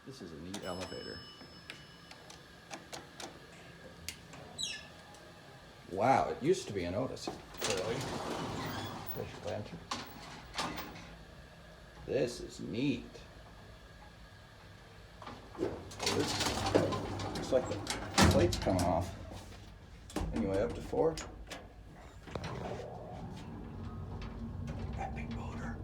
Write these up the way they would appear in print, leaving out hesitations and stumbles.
This is a neat elevator. Wow, it used to be an Otis, clearly. There's your lantern. This is neat. This looks like the plate's coming off. Anyway, up to 4. Epic motor.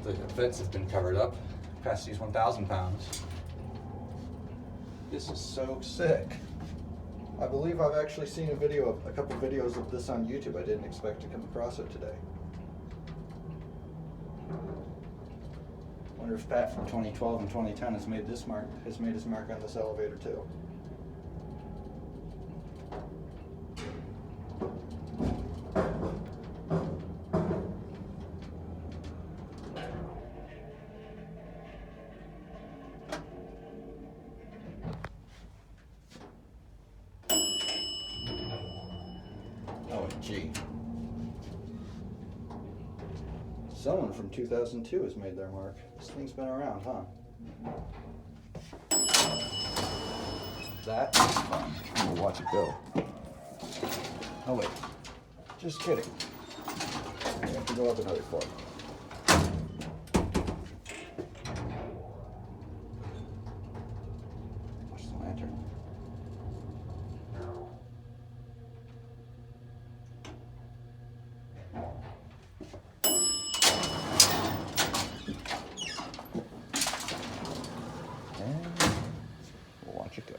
The vents have been covered up. Capacity's 1,000 pounds. This is so sick. I believe I've actually seen a couple videos of this on YouTube. I didn't expect to come across it today. Wonder if Pat from 2012 and 2010 has made his mark on this elevator too. Gee. Someone from 2002 has made their mark. This thing's been around, huh? That is fun. We'll watch it go. Oh wait, just kidding. We have to go up another floor. Watch the lantern. And we'll watch it go.